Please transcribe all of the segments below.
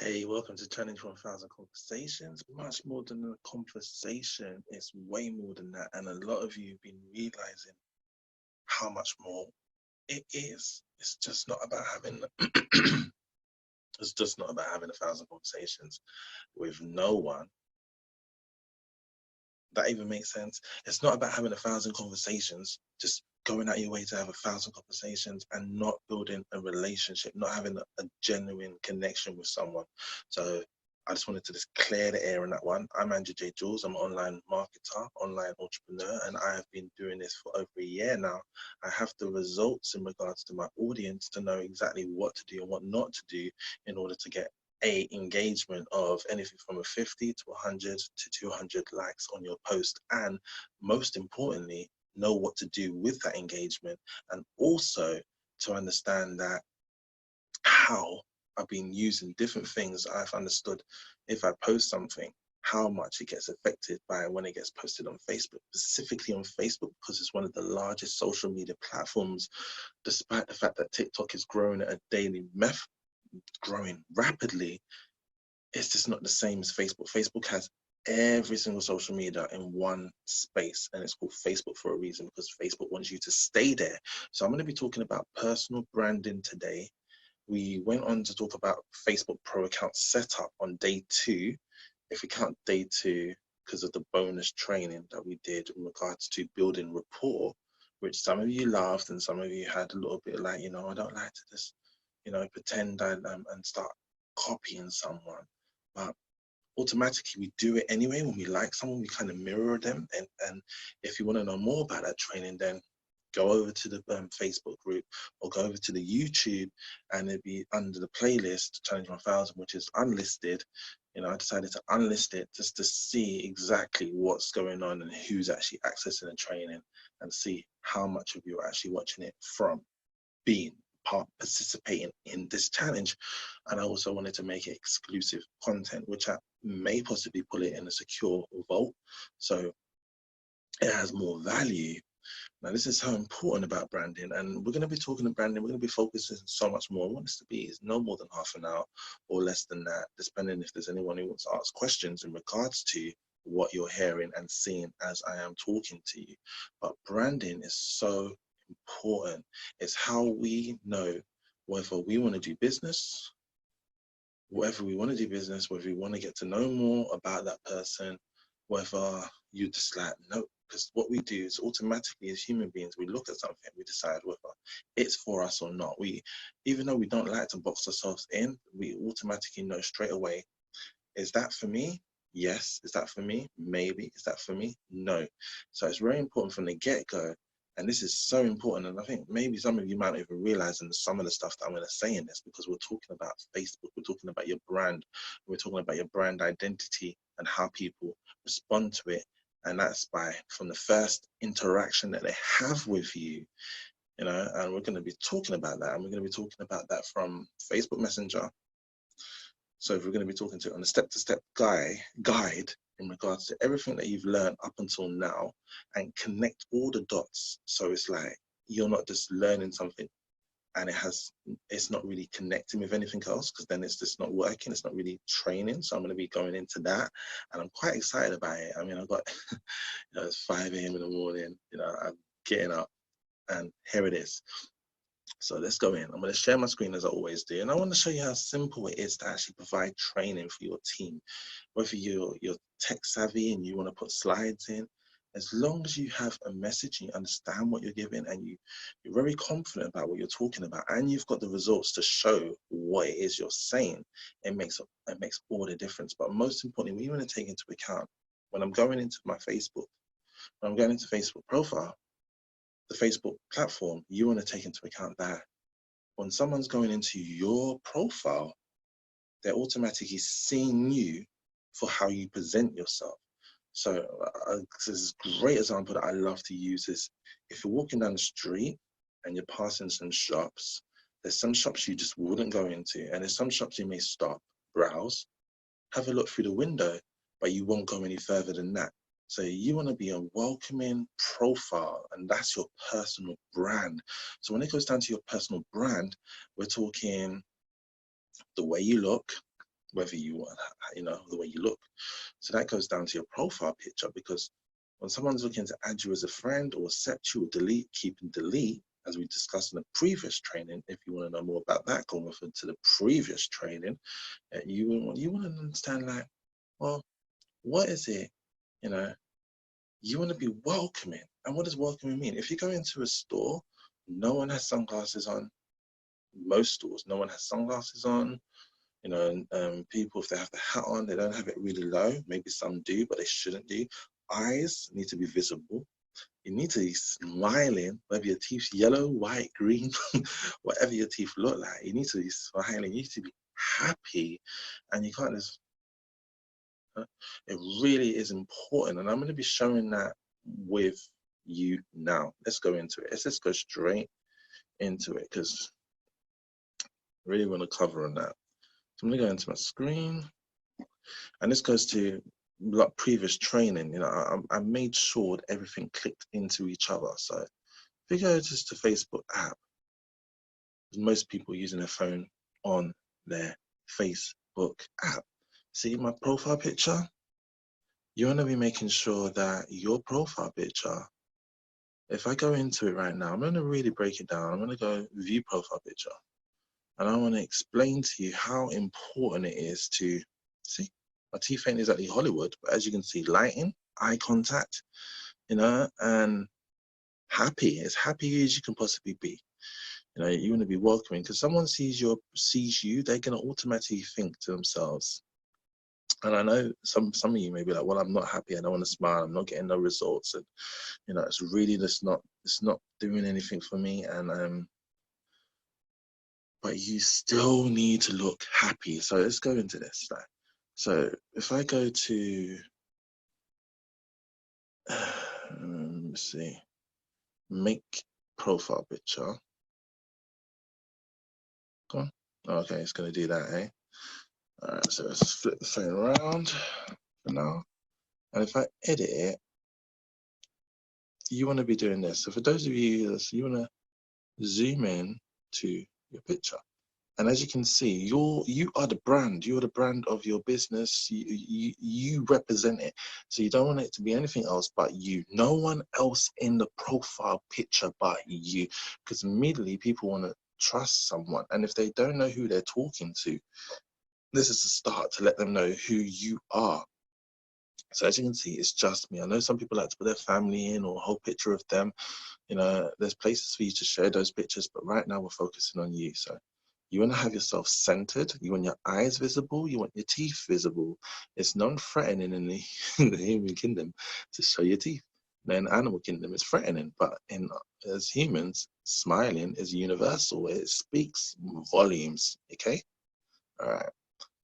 Hey, welcome to Challenge 1000 Conversations. Much more than a conversation, it's way more than that. And a lot of you have been realizing how much more it is. It's just not about having it's just not about having 1000 conversations with no one. That even makes sense. It's not about having 1000 conversations, just going out your way to have 1000 conversations and not building a relationship, not having a genuine connection with someone. So I just wanted to just clear the air on that one. I'm Andrew J. Jules. I'm an online marketer, online entrepreneur, and I have been doing this for over a year now. I have the results in regards to my audience to know exactly what to do and what not to do in order to get engagement of anything from a 50 to 100 to 200 likes on your post, and most importantly, know what to do with that engagement, and also to understand that how I've been using different things. I've understood if I post something, how much it gets affected by when it gets posted on Facebook, specifically on Facebook, because it's one of the largest social media platforms, despite the fact that TikTok is growing at a daily growing rapidly. It's just not the same as Facebook. Facebook has every single social media in one space, and it's called Facebook for a reason, because Facebook wants you to stay there. So I'm going to be talking about personal branding today. We went on to talk about Facebook Pro account setup on day 2, if we count day 2 because of the bonus training that we did in regards to building rapport, which some of you laughed and some of you had a little bit like, I don't like to just, pretend and start copying someone. But automatically we do it anyway. When we like someone, we kind of mirror them. And if you want to know more about that training, then go over to the Facebook group or go over to the YouTube, and it'd be under the playlist Challenge 1000, which is unlisted. I decided to unlist it just to see exactly what's going on and who's actually accessing the training, and see how much of you are actually watching it from being participating in this challenge. And I also wanted to make it exclusive content, which I may possibly put it in a secure vault, so it has more value. Now, this is how important about branding, and we're going to be talking about branding. We're going to be focusing so much more. I want this to be is no more than half an hour or less than that, depending if there's anyone who wants to ask questions in regards to what you're hearing and seeing as I am talking to you. But branding is so important. It's how we know whether we want to do business, whether we want to do business, whether we want to get to know more about that person, whether you just like, no, because what we do is automatically as human beings, we look at something, we decide whether it's for us or not. Even though we don't like to box ourselves in, we automatically know straight away, is that for me? Yes. Is that for me? Maybe. Is that for me? No. So it's very important from the get-go. And this is so important. And I think maybe some of you might not even realize in some of the stuff that I'm going to say in this, because we're talking about Facebook, we're talking about your brand, we're talking about your brand identity and how people respond to it. And that's from the first interaction that they have with you, and we're going to be talking about that. And we're going to be talking about that from Facebook Messenger. So if we're going to be talking to on a step-to-step guide in regards to everything that you've learned up until now, and connect all the dots. So it's like you're not just learning something and it's not really connecting with anything else, because then it's just not working. It's not really training. So I'm going to be going into that, and I'm quite excited about it. I mean, I've got, it's 5 a.m. in the morning, I'm getting up, and here it is. So let's go in. I'm going to share my screen as I always do. And I want to show you how simple it is to actually provide training for your team. Whether you're tech savvy and you want to put slides in, as long as you have a message and you understand what you're giving, and you're very confident about what you're talking about, and you've got the results to show what it is you're saying, it makes all the difference. But most importantly, we want to take into account when I'm going into my Facebook, when I'm going into Facebook profile, the Facebook platform, you want to take into account that when someone's going into your profile, they're automatically seeing you for how you present yourself. So this is a great example that I love to use is, if you're walking down the street and you're passing some shops, there's some shops you just wouldn't go into, and there's some shops you may stop, browse, have a look through the window, but you won't go any further than that. So you want to be a welcoming profile, and that's your personal brand. So when it goes down to your personal brand, we're talking the way you look, whether you want, the way you look. So that goes down to your profile picture, because when someone's looking to add you as a friend or accept you or delete, keep and delete, as we discussed in the previous training, if you want to know more about that, go over to the previous training. You want to understand, like, well, what is it? You want to be welcoming. And what does welcoming mean? If you go into a store, no one has sunglasses on. Most stores, no one has sunglasses on. People, if they have the hat on, they don't have it really low. Maybe some do, but they shouldn't do. Eyes need to be visible. You need to be smiling, whether your teeth's yellow, white, green, whatever your teeth look like. You need to be smiling. You need to be happy, and you can't just. It really is important, and I'm going to be showing that with you now. Let's go into it. Let's just go straight into it, because I really want to cover on that. So I'm going to go into my screen, and this goes to like previous training. I made sure that everything clicked into each other. So if you go just to Facebook app, most people using their phone on their Facebook app. See my profile picture? You want to be making sure that your profile picture, if I go into it right now, I'm going to really break it down. I'm going to go view profile picture. And I want to explain to you how important it is to, see, my teeth ain't exactly Hollywood, but as you can see, lighting, eye contact, and happy, as happy as you can possibly be. You want to be welcoming, because someone sees you, they're going to automatically think to themselves. And I know some of you may be like, well, I'm not happy, I don't want to smile, I'm not getting no results, and it's really it's not doing anything for me, and but you still need to look happy. So let's go into this. So if I go to, let's see, make profile picture. Go on. Okay, it's going to do that, eh? All right, so let's flip the phone around for now. And if I edit it, you want to be doing this. So for those of you, you want to zoom in to your picture. And as you can see, you are the brand. You're the brand of your business. You represent it. So you don't want it to be anything else but you. No one else in the profile picture but you. Because immediately people want to trust someone. And if they don't know who they're talking to, this is the start to let them know who you are. So as you can see, it's just me. I know some people like to put their family in or a whole picture of them. There's places for you to share those pictures, but right now we're focusing on you. So you want to have yourself centered. You want your eyes visible. You want your teeth visible. It's non-threatening in the, in the human kingdom to show your teeth. Now, in the animal kingdom, it's threatening, but as humans, smiling is universal. It speaks volumes. Okay, all right.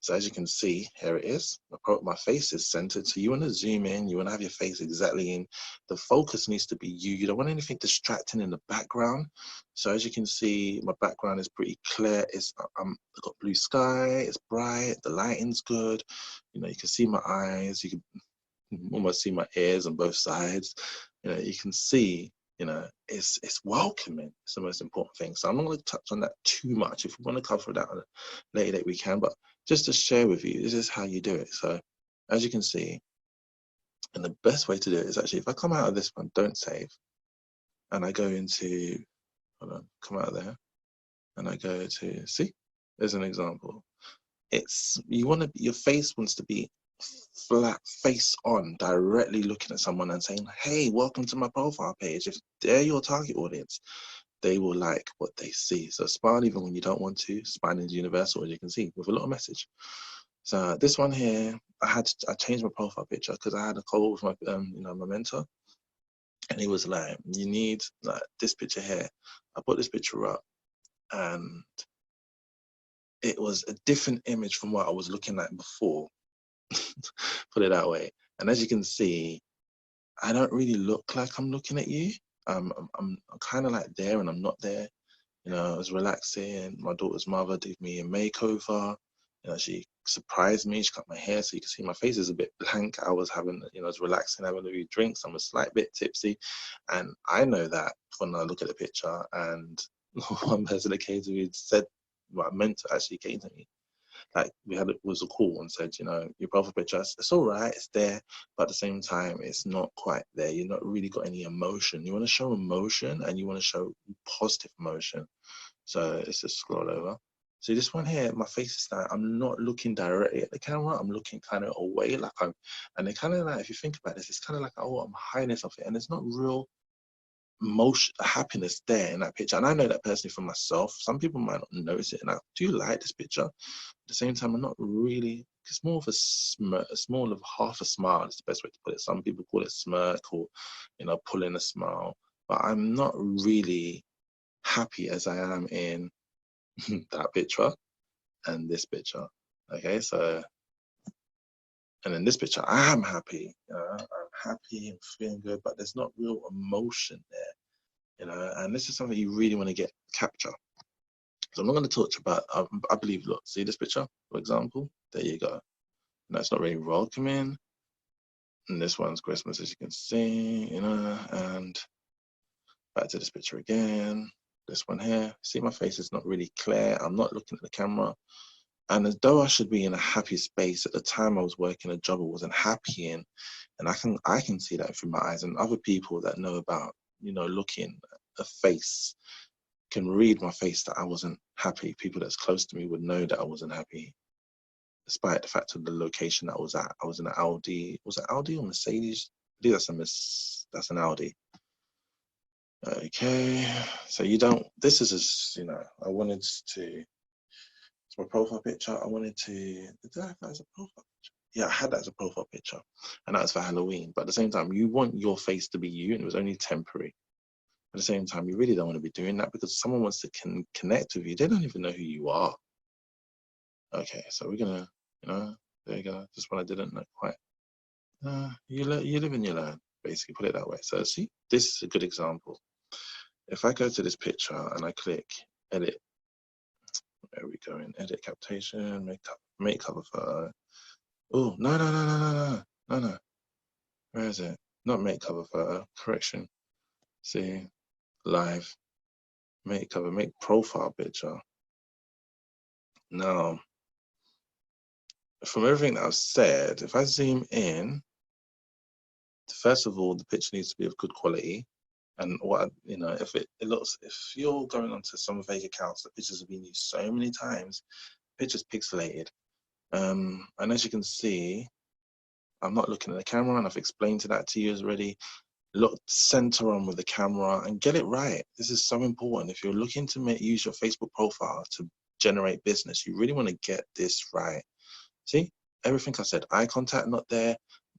So as you can see, here it is. My face is centered. So you want to zoom in. You want to have your face exactly in. The focus needs to be you. You don't want anything distracting in the background. So as you can see, my background is pretty clear. I've got blue sky. It's bright. The lighting's good. You can see my eyes. You can almost see my ears on both sides. You can see. It's welcoming. It's the most important thing. So I'm not going to touch on that too much. If we want to cover that on a later date, we can. But just to share with you, this is how you do it. So as you can see, and the best way to do it is actually, if I come out of this one, don't save, and I go into, hold on, come out of there, and I go to, see, there's an example. Your face wants to be flat, face on, directly looking at someone and saying, hey, welcome to my profile page. If they're your target audience, they will like what they see. So smile even when you don't want to. Smiling is universal, as you can see, with a little message. So this one here, I changed my profile picture because I had a call with my my mentor, and he was like, you need like this picture here. I put this picture up, and it was a different image from what I was looking at before. Put it that way. And as you can see, I don't really look like I'm looking at you. I'm kind of like there and I'm not there. I was relaxing. My daughter's mother did me a makeover. She surprised me. She cut my hair, so you can see my face is a bit blank. I was having, I was relaxing, having a few drinks. I'm a slight bit tipsy, and I know that when I look at the picture. And one person that came to me said, what I meant to actually came to me, like we had, it was a call and said, you know, your profile picture, it's all right, it's there, but at the same time, it's not quite there. You're not really got any emotion. You want to show emotion and you want to show positive emotion. So let's just scroll over. See this one here, my face is like, I'm not looking directly at the camera, I'm looking kind of away, like I'm, and it kind of like, if you think about this, it's kind of like, oh, I'm hiding something, and it's not real emotion, happiness there in that picture. And I know that personally for myself. Some people might not notice it, and I do like this picture. At the same time, I'm not really, it's more of a smirk, it's more of half a smile is the best way to put it. Some people call it smirk, or, you know, pulling a smile, but I'm not really happy as I am in that picture and this picture. Okay, so, and in this picture, I am happy. I'm happy and feeling good, but there's not real emotion there, you know. And this is something you really want to get capture. So I'm not going to talk about. I believe. Look, see this picture, for example. There you go. No, it's not really welcoming. And this one's Christmas, as you can see, you know. And back to this picture again. This one here. See, my face is not really clear. I'm not looking at the camera. And as though I should be in a happy space, at the time I was working a job I wasn't happy in, and I can see that through my eyes. And other people that know about, you know, looking a face can read my face that I wasn't happy. People that's close to me would know that I wasn't happy, despite the fact of the location that I was at. I was in an Audi. Was it Audi or Mercedes? I believe that's an Audi. Okay, so you don't. This is just, you know, I wanted to. It's my profile picture. I wanted to. Did I have that as a profile picture? Yeah, I had that as a profile picture, and that was for Halloween. But at the same time, you want your face to be you, and it was only temporary. At the same time, you really don't want to be doing that, because someone wants to connect with you. They don't even know who you are. Okay, so we're gonna, you know, there you go. Just what I didn't know quite. You live and you learn. Basically, put it that way. So see, this is a good example. If I go to this picture and I click edit, where are we going? Edit captation, make cover photo. Oh, no. Where is it? Not make cover photo. Correction. See, live. Make cover. Make profile picture. Now, from everything that I've said, if I zoom in, first of all, the picture needs to be of good quality. And what, you know, if it looks, if you're going onto some fake accounts, the pictures have been used so many times, picture's pixelated. And as you can see, I'm not looking at the camera, and I've explained that to you already. Look, center on with the camera and get it right. This is so important. If you're looking to use your Facebook profile to generate business, you really want to get this right. See, everything I said, eye contact not there,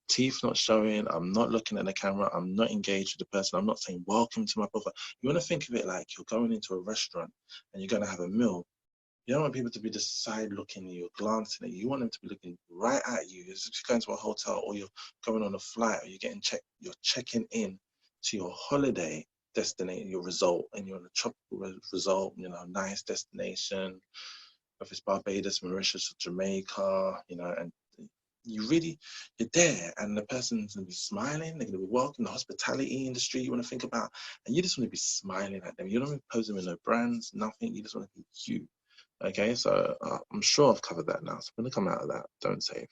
teeth not showing, I'm not looking at the camera, I'm not engaged with the person, I'm not saying welcome to my profile. You want to think of it like you're going into a restaurant and you're going to have a meal. You don't want people to be just side looking, you're glancing at you. You want them to be looking right at you. As if you're going to a hotel, or you're going on a flight, or you're checking in to your holiday destination, your resort, and you're on a tropical resort, you know, nice destination, if it's Barbados, Mauritius, or Jamaica, you know, and you're there, and the person's gonna be smiling, they're gonna be welcome, the hospitality industry you want to think about, and you just want to be smiling at them. You don't want to pose them with no brands, nothing, you just want to be you. Okay, so I'm sure I've covered that now, so I'm gonna come out of that, don't save.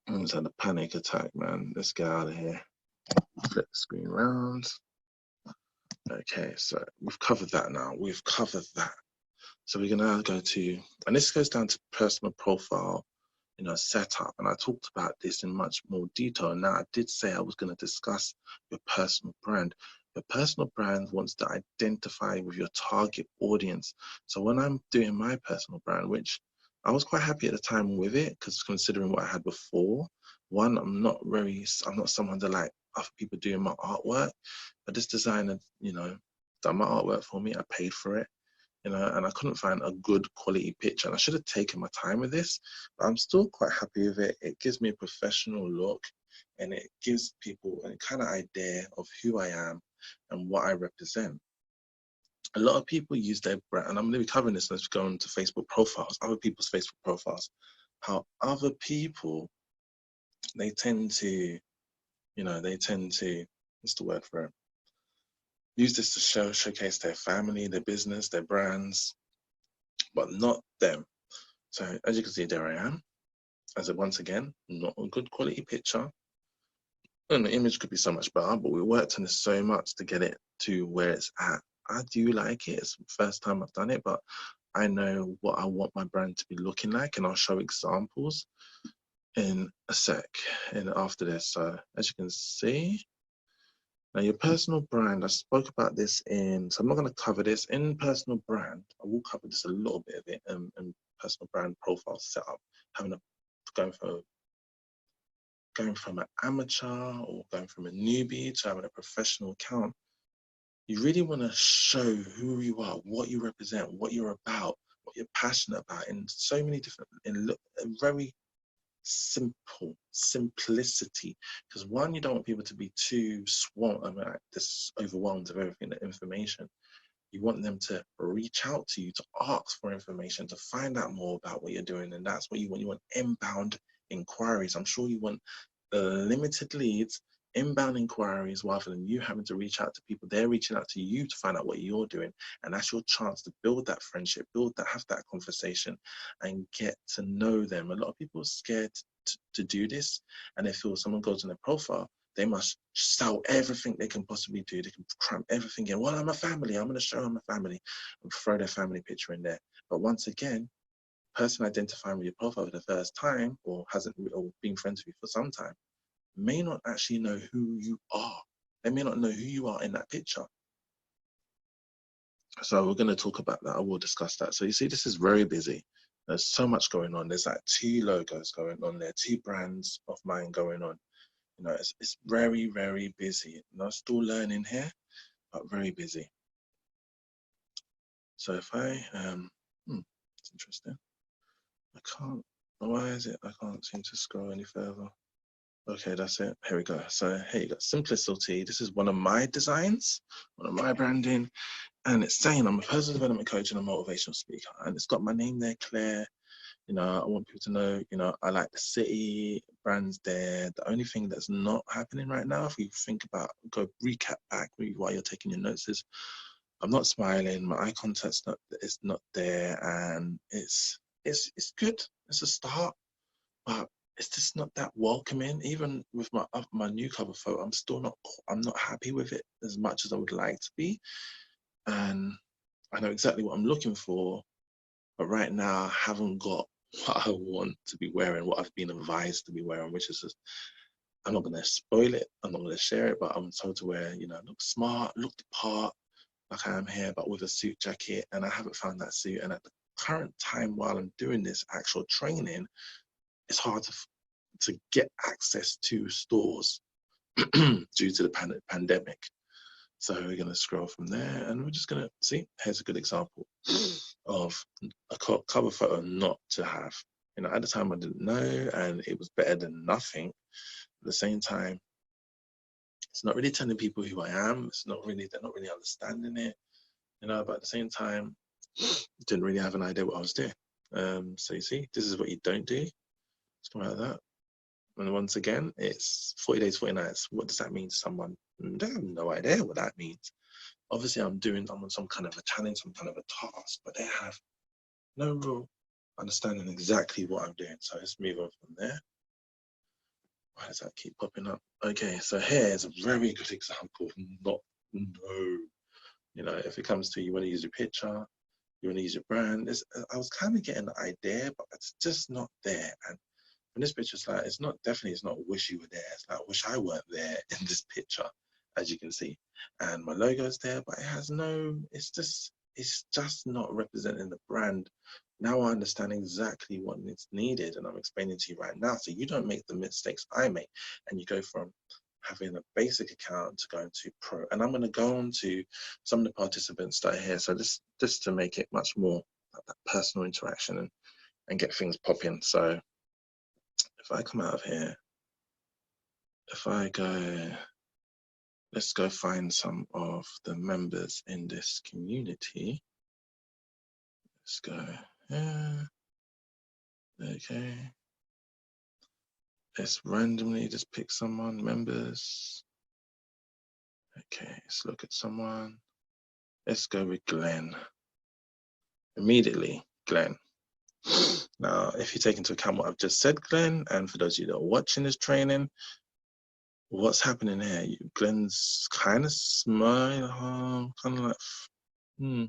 I just had a panic attack, man. Let's get out of here. Flip the screen around. Okay, so we've covered that now, we've covered that. So we're gonna go to, and this goes down to personal profile, you know, setup. And I talked about this in much more detail. Now, I did say I was going to discuss your personal brand. Your personal brand wants to identify with your target audience. So when I'm doing my personal brand, which I was quite happy at the time with it, because considering what I had before, one, I'm not someone that like other people doing my artwork, but this designer, you know, done my artwork for me. I paid for it, you know, and I couldn't find a good quality picture. And I should have taken my time with this, but I'm still quite happy with it. It gives me a professional look, and it gives people a kind of idea of who I am and what I represent. A lot of people use their brand, and I'm going to be covering this as we go into Facebook profiles, other people's Facebook profiles, how other people, they tend to, you know, what's the word for it? Use this to showcase their family, their business, their brands, but not them. So as you can see, there I am. As once again, not a good quality picture. And the image could be so much better, but we worked on this so much to get it to where it's at. I do like it. It's the first time I've done it, but I know what I want my brand to be looking like, and I'll show examples in a sec and after this. So as you can see, now your personal brand, I spoke about this so I'm not going to cover this in personal brand. I will cover this a little bit of it in personal brand profile setup, going from an amateur or going from a newbie to having a professional account. You really want to show who you are, what you represent, what you're about, what you're passionate about in so many different, very simple simplicity. Because one, you don't want people to be too just overwhelmed with everything, the information. You want them to reach out to you, to ask for information, to find out more about what you're doing, and that's what you want. You want inbound inquiries. I'm sure you want limited leads, inbound inquiries, rather than you having to reach out to people. They're reaching out to you to find out what you're doing, and that's your chance to build that friendship, have that conversation, and get to know them. A lot of people are scared to do this, and they feel someone goes on their profile, they must sell everything they can possibly do. They can cram everything in. Well, I'm a family. I'm going to show I'm a family and throw their family picture in there. But once again, person identifying with your profile for the first time or been friends with you for some time may not actually know who you are. They may not know who you are in that picture. So we're going to talk about that. I will discuss that. So you see, this is very busy. There's so much going on. There's like 2 logos going on there, 2 brands of mine going on. You know, it's very, very busy. You know, still learning here, but very busy. So if it's interesting. I can't, why is it? I can't seem to scroll any further. Okay, that's it. Here we go. So here you go, simplicity. This is one of my designs, one of my branding, and it's saying I'm a personal development coach and a motivational speaker, and it's got my name there, Claire. You know, I want people to know, you know, I like the city, brands there. The only thing that's not happening right now, if we recap back while you're taking your notes, is I'm not smiling, my eye contact's not there, and it's good. It's a start, but it's just not that welcoming. Even with my new cover photo, I'm not happy with it as much as I would like to be. And I know exactly what I'm looking for, but right now I haven't got what I want to be wearing, what I've been advised to be wearing, which is just, I'm not going to spoil it, I'm not going to share it, but I'm told to wear, you know, look smart, look the part, like I am here, but with a suit jacket, and I haven't found that suit. And at the current time, while I'm doing this actual training, it's hard to get access to stores due to the pandemic. So we're going to scroll from there, and we're just going to see. Here's a good example of a cover photo not to have. You know, at the time I didn't know, and it was better than nothing. At the same time, it's not really telling people who I am. They're not really understanding it. You know, but at the same time, didn't really have an idea what I was doing. So you see, this is what you don't do. Let's come out of that. And once again, it's 40 days, 40 nights. What does that mean to someone? They have no idea what that means. Obviously, I'm on some kind of a challenge, some kind of a task, but they have no real understanding exactly what I'm doing. So let's move on from there. Why does that keep popping up? Okay, so here's a very good example of not no. You know, if it comes to you want to use your picture, you want to use your brand. I was kind of getting the idea, but it's just not there. And in this picture, it's like, it's not wish you were there. It's like, wish I weren't there in this picture, as you can see. And my logo's there, but it's just not representing the brand. Now I understand exactly what is needed, and I'm explaining to you right now. So you don't make the mistakes I make, and you go from having a basic account to going to pro. And I'm going to go on to some of the participants that are here. So just to make it much more like that personal interaction and get things popping. So if I come out of here, let's go find some of the members in this community. Let's go here. Okay. Let's randomly just pick someone, members. Okay, let's look at someone. Let's go with Glenn. Immediately, Glenn. Now, if you take into account what I've just said, Glenn, and for those of you that are watching this training, what's happening here? Glenn's kind of smile, kind of like, no,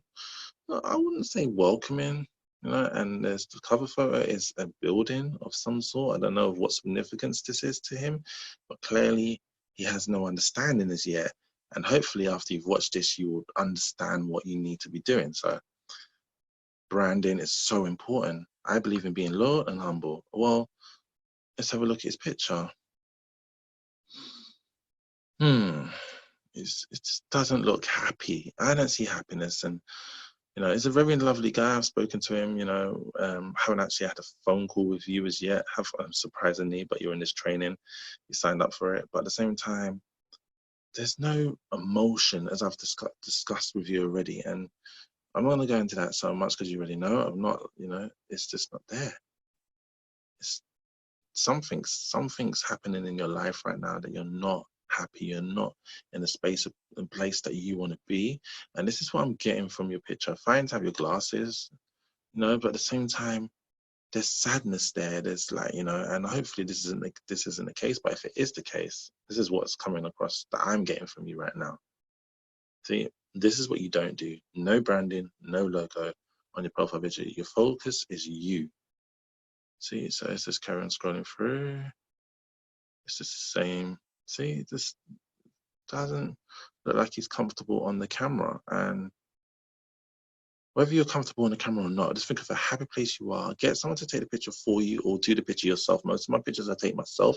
I wouldn't say welcoming, and there's the cover photo is a building of some sort. I don't know what significance this is to him, but clearly he has no understanding as yet. And hopefully after you've watched this, you will understand what you need to be doing. So branding is so important. I believe in being loyal and humble. Well, let's have a look at his picture. It just doesn't look happy. I don't see happiness. And he's a very lovely guy. I've spoken to him, haven't actually had a phone call with you as yet, surprisingly, but you're in this training, you signed up for it. But at the same time, there's no emotion, as I've discussed with you already. And I'm not going to go into that so much because you already know. I'm not, it's just not there. It's something's happening in your life right now that you're not happy, you're not in the space and place that you want to be. And this is what I'm getting from your picture. Fine to have your glasses, but at the same time, there's sadness there. There's like, and hopefully this isn't the case, but if it is the case, this is what's coming across that I'm getting from you right now. See, this is what you don't do. No branding, no logo on your profile picture. Your focus is you. See, so it's just carry on scrolling through. It's just the same. See, this doesn't look like he's comfortable on the camera. And whether you're comfortable on the camera or not, just think of a happy place you are. Get someone to take the picture for you or do the picture yourself. Most of my pictures I take myself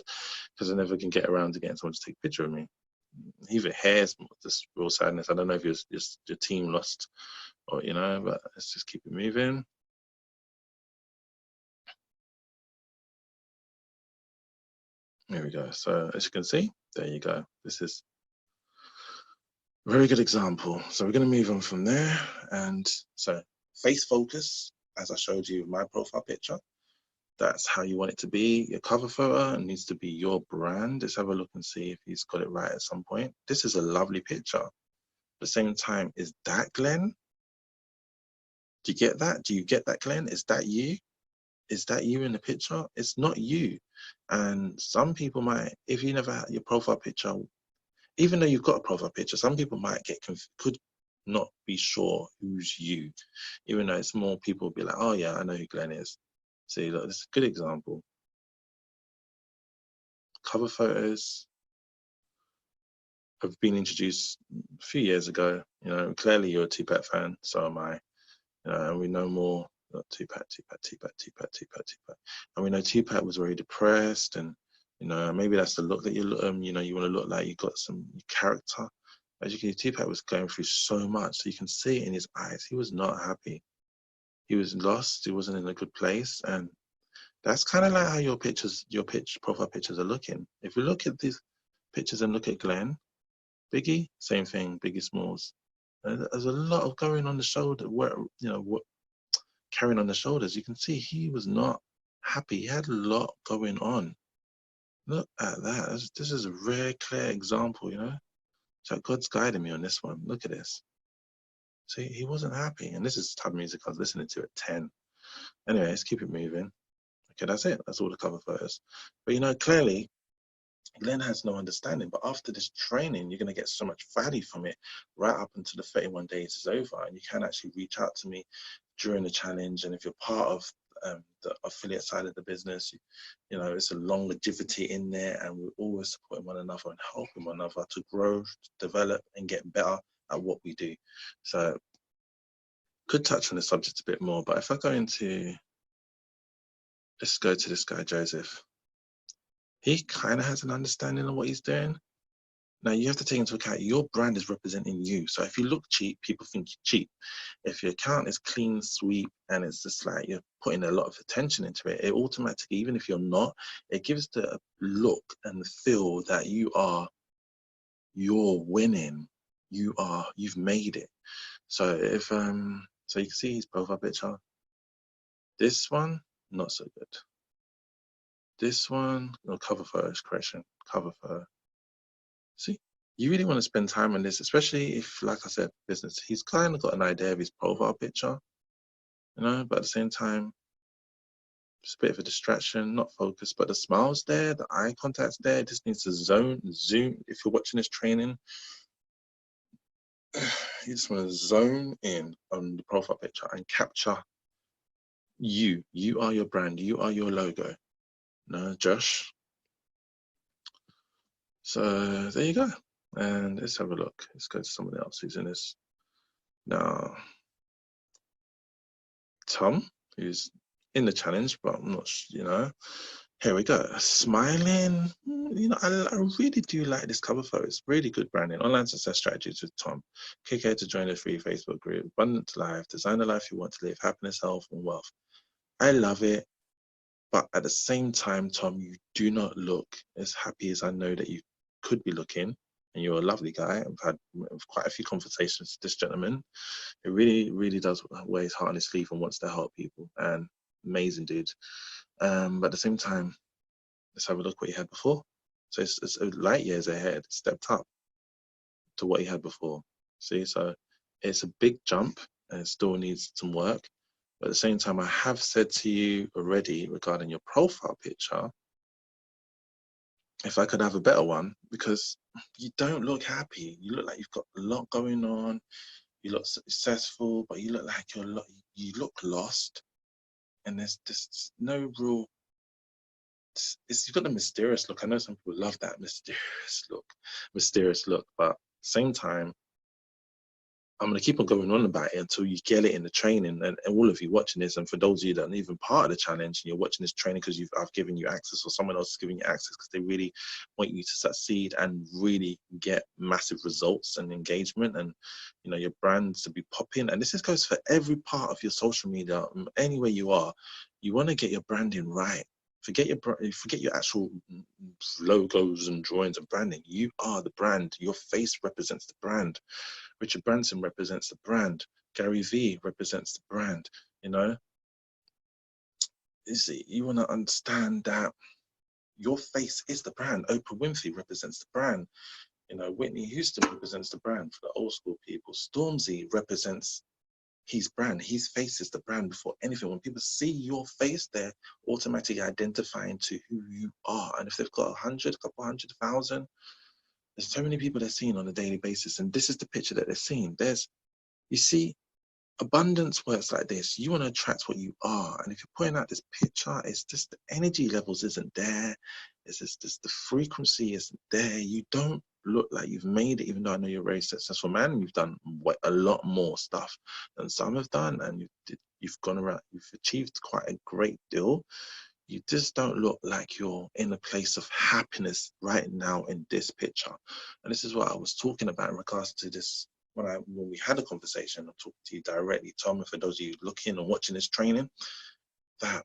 because I never can get around to getting someone to take a picture of me. Even hair's just real sadness. I don't know if your team lost or, but let's just keep it moving. There we go. So as you can see, there you go. This is a very good example. So we're going to move on from there. And so face focus, as I showed you my profile picture. That's how you want it to be. Your cover photo needs to be your brand. Let's have a look and see if he's got it right at some point. This is a lovely picture. At the same time, is that Glenn? Do you get that? Do you get that, Glenn? Is that you? Is that you in the picture? It's not you. And some people might, if you never had your profile picture, even though you've got a profile picture, some people might could not be sure who's you, even though it's more people will be like, oh yeah, I know who Glenn is. See, look, this is a good example. Cover photos have been introduced a few years ago. Clearly you're a Tupac fan, so am I. And we know more. Tupac. And we know Tupac was very depressed, and maybe that's the look that you look. You want to look like you got some character. As you can see, Tupac was going through so much, so you can see it in his eyes. He was not happy. He was lost. He wasn't in a good place, and that's kind of like how your profile pictures are looking. If we look at these pictures and look at Glenn, Biggie, same thing. Biggie Smalls. There's a lot of going on the shoulder. What carrying on the shoulders. You can see he was not happy. He had a lot going on. Look at that. This is a very clear example. So God's guiding me on this one. Look at this. See, he wasn't happy. And this is the type of music I was listening to at 10. Anyway, let's keep it moving. Okay, that's it. That's all the cover photos. But clearly, Glenn has no understanding. But after this training, you're going to get so much value from it right up until the 31 days is over. And you can actually reach out to me during the challenge. And if you're part of the affiliate side of the business, it's a long longevity in there, and we're always supporting one another and helping one another to grow, develop, and get better at what we do. So could touch on the subject a bit more, but if I go into, let's go to this guy, Joseph. He kind of has an understanding of what he's doing. Now you have to take into account your brand is representing you. So if you look cheap, people think you're cheap. If your account is clean, sweep, and it's just like you're putting a lot of attention into it, it automatically, even if you're not, it gives the look and the feel that you're winning. You've made it. So if so you can see his profile picture. This one, not so good. This one, no, cover photo, correction, cover photo. See, you really want to spend time on this, especially if, like I said, business. He's kind of got an idea of his profile picture, but at the same time, It's a bit of a distraction, not focused, but the smile's there, the eye contact's there. It just needs to zoom. If you're watching this training, you just want to zone in on the profile picture and capture you. You are your brand. You are your logo. No, Josh. So there you go. And let's have a look. Let's go to someone else who's in this. Now, Tom, who's in the challenge, but I'm not, here we go. Smiling. I really do like this cover photo. It's really good branding. Online success strategies with Tom. Click here to join the free Facebook group. Abundant life. Design the life you want to live. Happiness, health, and wealth. I love it. But at the same time, Tom, you do not look as happy as I know that you could be looking. And you're a lovely guy. I've had quite a few conversations with this gentleman. It really, really does wear his heart on his sleeve and wants to help people. And amazing dude. But at the same time, let's have a look what he had before. So it's light years ahead, stepped up to what he had before. See, so it's a big jump and it still needs some work. But at the same time, I have said to you already regarding your profile picture, if I could have a better one, because you don't look happy. You look like you've got a lot going on. You look successful, but you look like you look lost. And there's just no real, you've got the mysterious look. I know some people love that mysterious look, but at the same time, I'm going to keep on going on about it until you get it in the training. And all of you watching this, and for those of you that aren't even part of the challenge, and you're watching this training because I've given you access, or someone else is giving you access because they really want you to succeed and really get massive results and engagement, and your brands to be popping. And this goes for every part of your social media, anywhere you are. You want to get your branding right. Forget your actual logos and drawings and branding. You are the brand. Your face represents the brand. Richard Branson represents the brand. Gary Vee represents the brand. You see, you want to understand that your face is the brand. Oprah Winfrey represents the brand. Whitney Houston represents the brand for the old school people. Stormzy represents his brand. His face is the brand before anything. When people see your face, they're automatically identifying to who you are. And if they've got 100, a couple 100,000, there's so many people they're seeing on a daily basis. And this is the picture that they're seeing. You see, abundance works like this. You want to attract what you are. And if you're putting out this picture, it's just the energy levels isn't there. It's just the frequency isn't there. You don't look like you've made it, even though I know you're a very successful man. You've done a lot more stuff than some have done. And you've gone around, you've achieved quite a great deal. You just don't look like you're in a place of happiness right now in this picture. And this is what I was talking about in regards to this. When we had a conversation, I'm talking to you directly, Tom, and for those of you looking and watching this training, that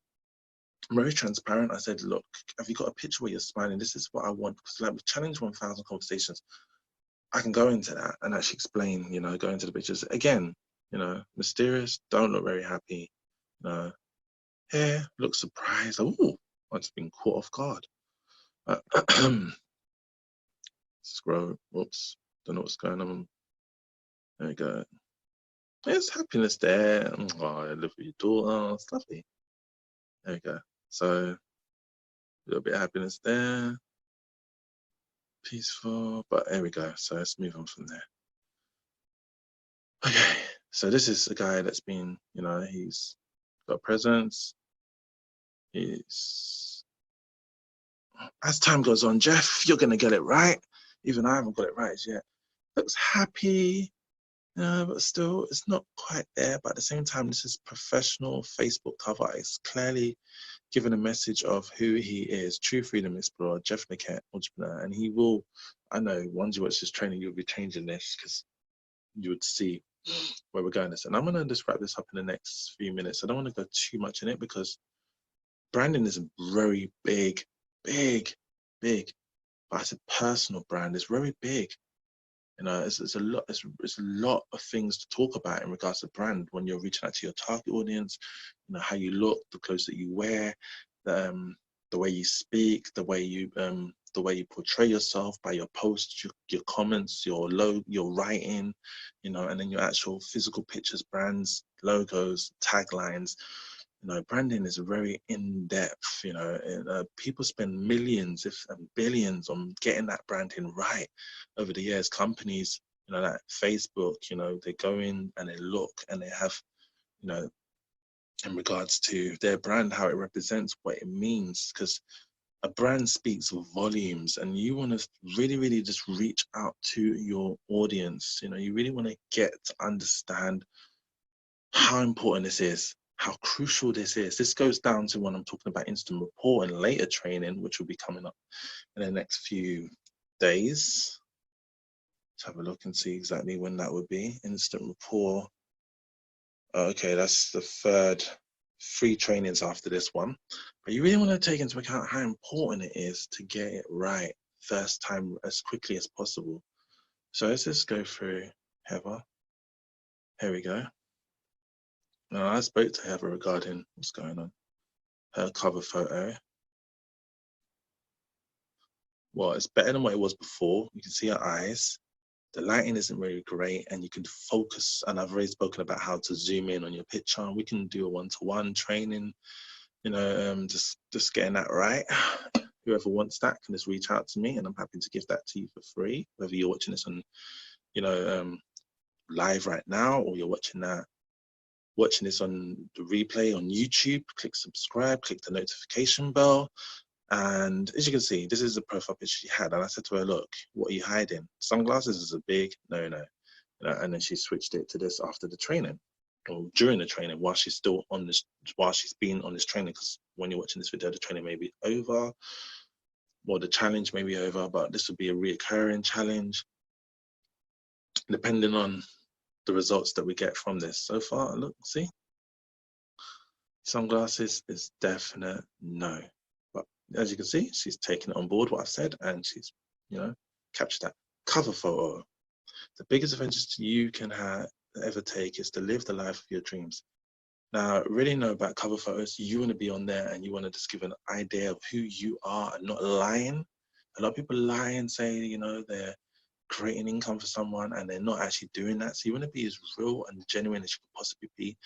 I'm very transparent. I said, look, have you got a picture where you're smiling? This is what I want. Because like with Challenge 1000 Conversations, I can go into that and actually explain, go into the pictures. Again, mysterious, don't look very happy. Hair, look surprised. Oh, I've just been caught off guard. Scroll, whoops, don't know what's going on. There we go. There's happiness there. Oh, I live with your daughter. It's lovely. There we go. So a little bit of happiness there. Peaceful. But there we go. So let's move on from there. Okay. So this is a guy that's been, he's got presence. He's, as time goes on, Jeff, you're gonna get it right. Even I haven't got it right yet. Looks happy. But still, it's not quite there. But at the same time, this is professional Facebook cover. It's clearly given a message of who he is, true freedom explorer, Jeff Niket, entrepreneur. And he will, I know, once you watch this training, you'll be changing this because you would see where we're going. And I'm going to just wrap this up in the next few minutes. I don't want to go too much in it because branding is a very big, but it's a personal brand. It's very big. It's a lot. It's a lot of things to talk about in regards to brand when you're reaching out to your target audience. How you look, the clothes that you wear, the way you speak, the way you portray yourself by your posts, your comments, your writing, and then your actual physical pictures, brands, logos, taglines. You know, branding is very in-depth, you know, and people spend millions, if and billions on getting that branding right over the years. Companies, you know, like Facebook, you know, they go in and they look and they have, you know, in regards to their brand, how it represents, what it means, because a brand speaks volumes, and you want to really, really just reach out to your audience. You know, you really want to get to understand how important this is, how crucial this is. This goes down to when I'm talking about instant rapport and later training, which will be coming up in the next few days. Let's have a look and see exactly when that would be. Instant rapport. Okay, that's the third 3 trainings after this one. But you really want to take into account how important it is to get it right first time as quickly as possible. So let's just go through Heather. Here we go. Now, I spoke to Heather regarding what's going on. Her cover photo. Well, it's better than what it was before. You can see her eyes. The lighting isn't really great, and you can focus. And I've already spoken about how to zoom in on your picture. We can do a one-to-one training, you know, just getting that right. Whoever wants that can just reach out to me, and I'm happy to give that to you for free, whether you're watching this on, you know, live right now, or you're watching this on the replay on YouTube. Click subscribe, click the notification bell. And as you can see, this is the profile picture she had. And I said to her, look, what are you hiding? Sunglasses is a big no-no. You know, and then she switched it to this after the training, or during the training, while she's still on this, while she's been on this training, because when you're watching this video, the training may be over, or the challenge may be over, but this would be a reoccurring challenge, depending on the results that we get from this. So far, look, see? Sunglasses is definite no. But as you can see, she's taken it on board what I've said, and she's, you know, captured that cover photo. The biggest advantage you can ever take is to live the life of your dreams. Now, really know about cover photos. You want to be on there, and you want to just give an idea of who you are and not lying. A lot of people lie and say, you know, they're creating income for someone, and they're not actually doing that. So you want to be as real and genuine as you could possibly be,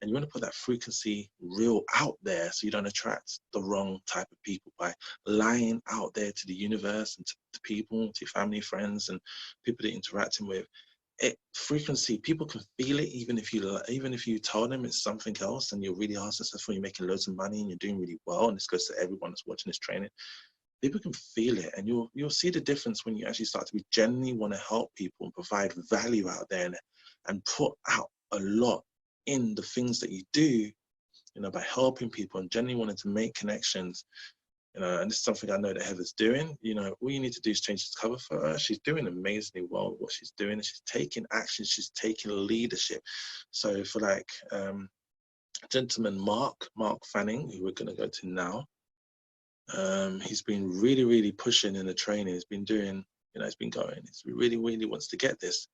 and you want to put that frequency real out there, so you don't attract the wrong type of people by lying out there to the universe and to people, to your family, friends, and people that you're interacting with. Frequency, people can feel it, even if you tell them it's something else, and you're really successful, you're making loads of money, and you're doing really well. And this goes to everyone that's watching this training. People can feel it, and you'll see the difference when you actually start to be genuinely want to help people and provide value out there, and put out a lot in the things that you do, you know, by helping people and genuinely wanting to make connections. You know, and this is something I know that Heather's doing. You know, all you need to do is change the cover for her. She's doing amazingly well with what she's doing, and she's taking action, she's taking leadership. So for like gentleman Mark Fanning, who we're going to go to now, he's been really, really pushing in the training. He's been doing, you know, he's been going. He really, really wants to get this.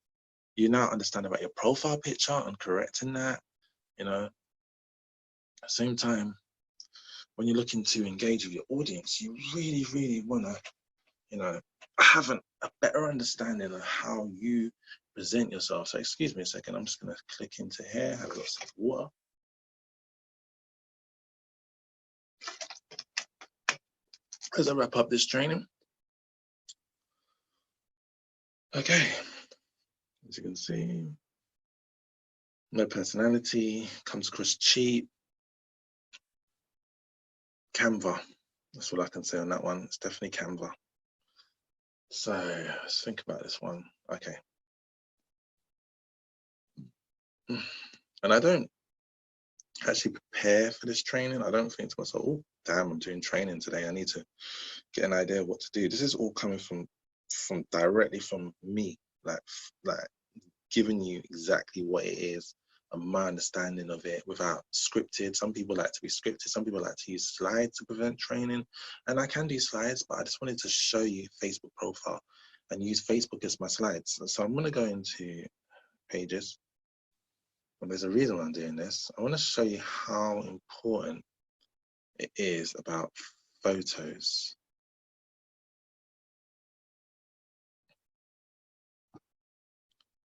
You now understand about your profile picture and correcting that, you know. At the same time, when you're looking to engage with your audience, you really, really want to, you know, have a better understanding of how you present yourself. So excuse me a second, I'm just going to click into here, have a little sip of water. As I wrap up this training. Okay, as you can see, no personality, comes across cheap. Canva, that's all I can say on that one. It's definitely Canva. So let's think about this one. Okay. And I don't actually prepare for this training. I don't think to myself, oh, damn, I'm doing training today. I need to get an idea of what to do. This is all coming from directly from me, like giving you exactly what it is and my understanding of it without scripted. Some people like to be scripted. Some people like to use slides to prevent training. And I can do slides, but I just wanted to show you Facebook profile and use Facebook as my slides. So I'm going to go into pages. And there's a reason why I'm doing this. I want to show you how important it is about photos.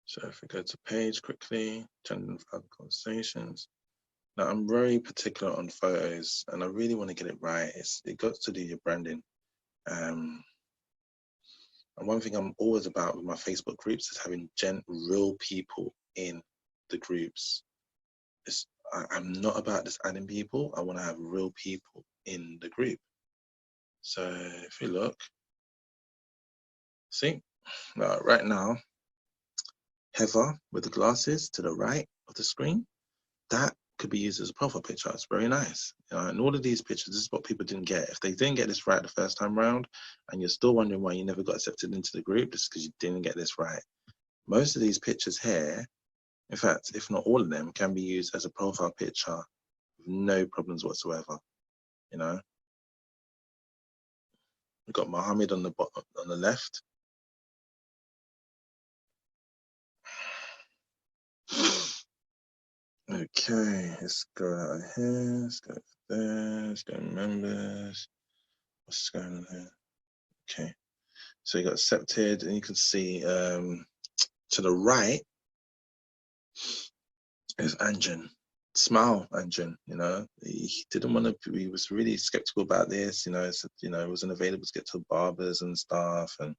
So if we go to page quickly, gender and family conversations. Now, I'm very particular on photos, and I really want to get it right. It got to do your branding. And one thing I'm always about with my Facebook groups is having real people in the groups. I'm not about just adding people. I want to have real people in the group. So if you look, see, right now, Heather with the glasses to the right of the screen, that could be used as a profile picture. It's very nice. And all of these pictures, this is what people didn't get. If they didn't get this right the first time round, and you're still wondering why you never got accepted into the group, just because you didn't get this right. Most of these pictures here, in fact, if not all of them, can be used as a profile picture with no problems whatsoever. We've got Mohammed on the bottom, on the left. Okay, let's go out here, let's go there, let's go members. What's going on here? Okay, so you got accepted, and you can see to the right is Anjan. Smile, Anjan. He didn't want to. He was really skeptical about this. Said, it wasn't available to get to barbers and stuff. And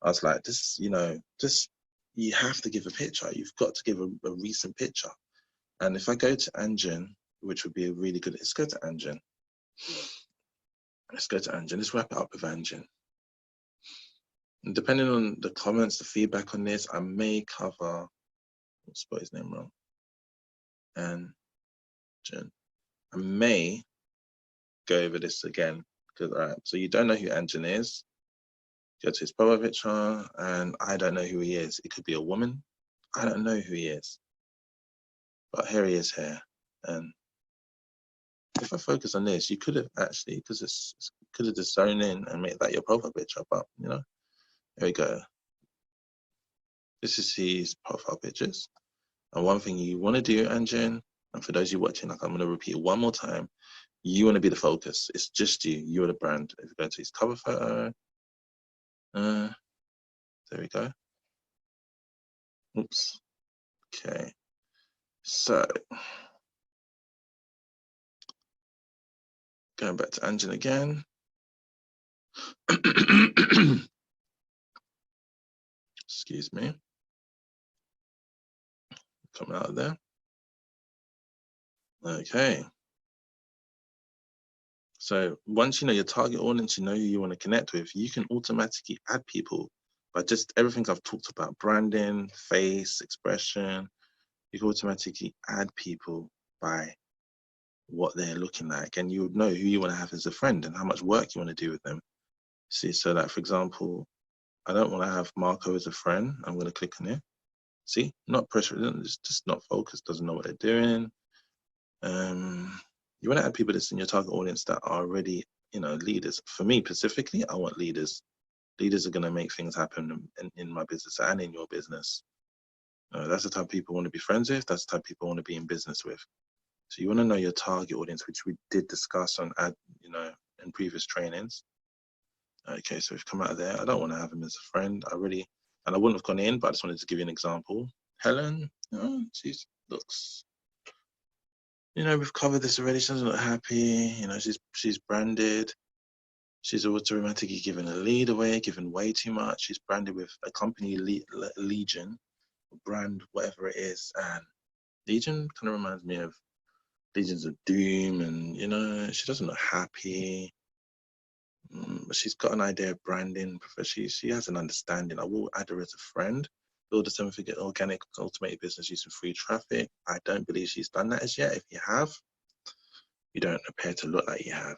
I was like, this, just you have to give a picture. You've got to give a recent picture. And if I go to Anjan, which would be a really good. Let's go to Anjan. Let's go to Anjan. Let's wrap it up with Anjan. And depending on the comments, the feedback on this, I may cover. I'll spell his name wrong. Anjan. I may go over this again because so you don't know who Anjan is. Go to his profile picture, and I don't know who he is. It could be a woman. I don't know who he is, but here he is here. And if I focus on this, you could have actually, because it's could have just zoned in and made that your profile picture. But here we go. This is his profile pictures. And one thing you want to do, Anjan, and for those of you watching, like I'm going to repeat it one more time, you want to be the focus. It's just you. You're the brand. If you go to his cover photo, there we go. Oops. Okay. So going back to Anjan again. Excuse me. Coming out of there. Okay. So once you know your target audience, you know who you want to connect with, you can automatically add people by just everything I've talked about: branding, face, expression. You can automatically add people by what they're looking like, and you would know who you want to have as a friend and how much work you want to do with them. See, so that, for example, I don't want to have Marco as a friend. I'm going to click on it. See, not pressure, it's just not focused, doesn't know what they're doing. You want to add people that's in your target audience that are already, leaders. For me specifically, I want leaders. Leaders are going to make things happen in my business and in your business. That's the type of people I want to be friends with. That's the type of people I want to be in business with. So you want to know your target audience, which we did discuss on, in previous trainings. Okay, so we've come out of there. I don't want to have him as a friend. And I wouldn't have gone in, but I just wanted to give you an example. Helen, she looks, we've covered this already. She doesn't look happy. She's branded. She's automatically given a lead away, given way too much. She's branded with a company, Legion, brand, whatever it is. And Legion kind of reminds me of Legions of Doom. And, she doesn't look happy. But she's got an idea of branding. She has an understanding. I will add her as a friend. Build a seven-figure organic automated business using free traffic. I don't believe she's done that as yet. If you have, you don't appear to look like you have.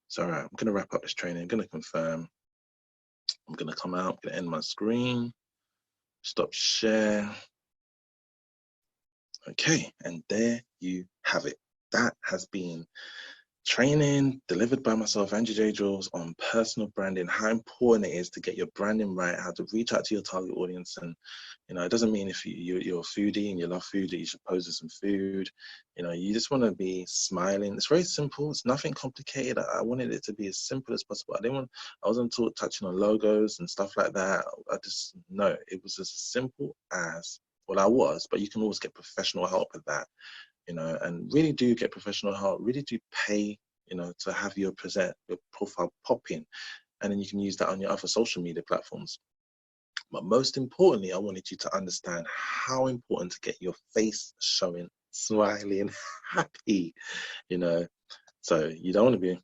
So, all right, I'm going to wrap up this training. I'm going to confirm. I'm going to come out. I'm going to end my screen. Stop share. Okay, and there you have it. That has been training delivered by myself, Andrew J. Jules, on personal branding, how important it is to get your branding right, how to reach out to your target audience. And, it doesn't mean if you're a foodie and you love food that you should pose with some food. You just want to be smiling. It's very simple. It's nothing complicated. I wanted it to be as simple as possible. I wasn't touching on logos and stuff like that. No, it was as simple as, well, I was, but you can always get professional help with that. you know, and really do get professional help, really do pay, you know, to have your profile pop in, and then you can use that on your other social media platforms. But most importantly, I wanted you to understand how important to get your face showing, smiling, happy, you know. So you don't want to be,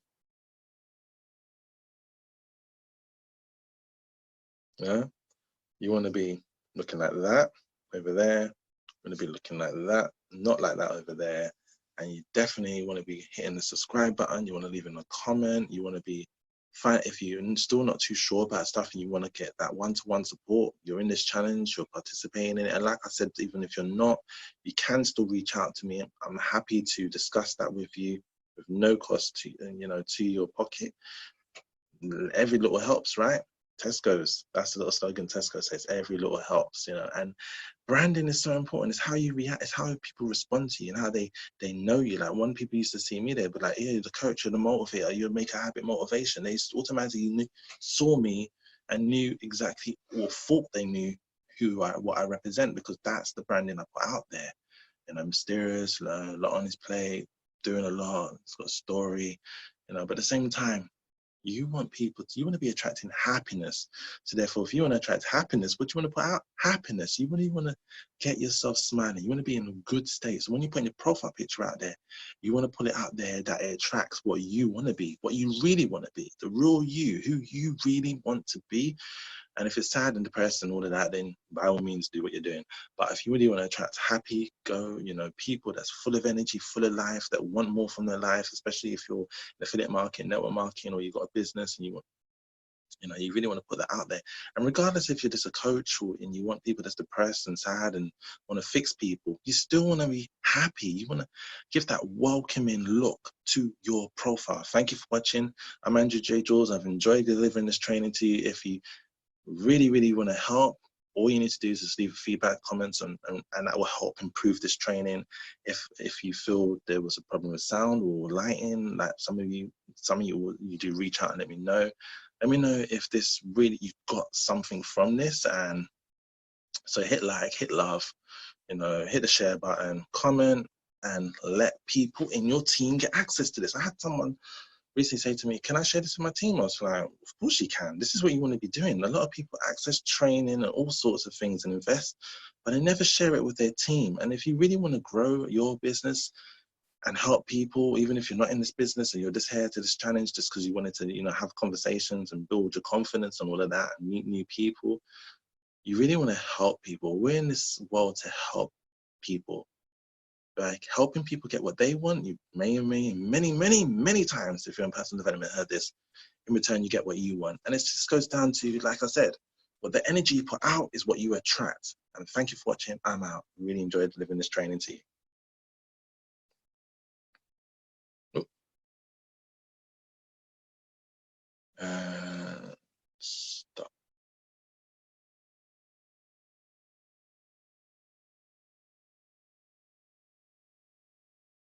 yeah, you want to be looking like that over there. You want to be looking like that, not like that over there. And you definitely want to be hitting the subscribe button. You want to leave in a comment. You want to be fine if you're still not too sure about stuff and you want to get that one-to-one support. You're in this challenge, you're participating in it. And like I said, even if you're not, you can still reach out to me. I'm happy to discuss that with you with no cost to, you know, to your pocket. Every little helps, right? Tesco's, that's the little slogan Tesco says, every little helps, you know. And branding is so important. It's how you react, it's how people respond to you and how they know you. Like, when people used to see me, they'd be like, yeah, you're the coach, you're the motivator, you make a habit motivation. They automatically saw me and knew exactly, or thought they knew what I represent, because that's the branding I put out there. You know, mysterious, a lot on his plate, doing a lot, it's got a story, you know. But at the same time, you want you want to be attracting happiness. So therefore, if you want to attract happiness, what do you want to put out? Happiness. You really want to get yourself smiling. You want to be in a good state. So when you put your profile picture out there, you want to put it out there that it attracts what you want to be, what you really want to be, the real you, who you really want to be. And if it's sad and depressed and all of that, then by all means do what you're doing. But if you really want to attract happy, you know, people that's full of energy, full of life, that want more from their life, especially if you're in affiliate marketing, network marketing, or you've got a business and you want, you know, you really want to put that out there. And regardless if you're just a coach and you want people that's depressed and sad and want to fix people, you still want to be happy. You want to give that welcoming look to your profile. Thank you for watching. I'm Andrew J. Jules. I've enjoyed delivering this training to you. If you really want to help, all you need to do is just leave feedback, comments, and that will help improve this training. If you feel there was a problem with sound or lighting, like some of you do reach out and let me know. Let me know if this really, you've got something from this. And so hit like, hit love, you know, hit the share button, comment, and let people in your team get access to this. I had someone recently say to me, can I share this with my team? I was like, of course you can. This is what you want to be doing. A lot of people access training and all sorts of things and invest, but they never share it with their team. And if you really want to grow your business and help people, even if you're not in this business and you're just here to this challenge just because you wanted to, you know, have conversations and build your confidence and all of that and meet new people, you really want to help people. We're in this world to help people. Like, helping people get what they want. You many times, if you're in personal development, heard this. In return, you get what you want. And it just goes down to, like I said, what the energy you put out is what you attract. And thank you for watching. I'm out. Really enjoyed delivering this training to you.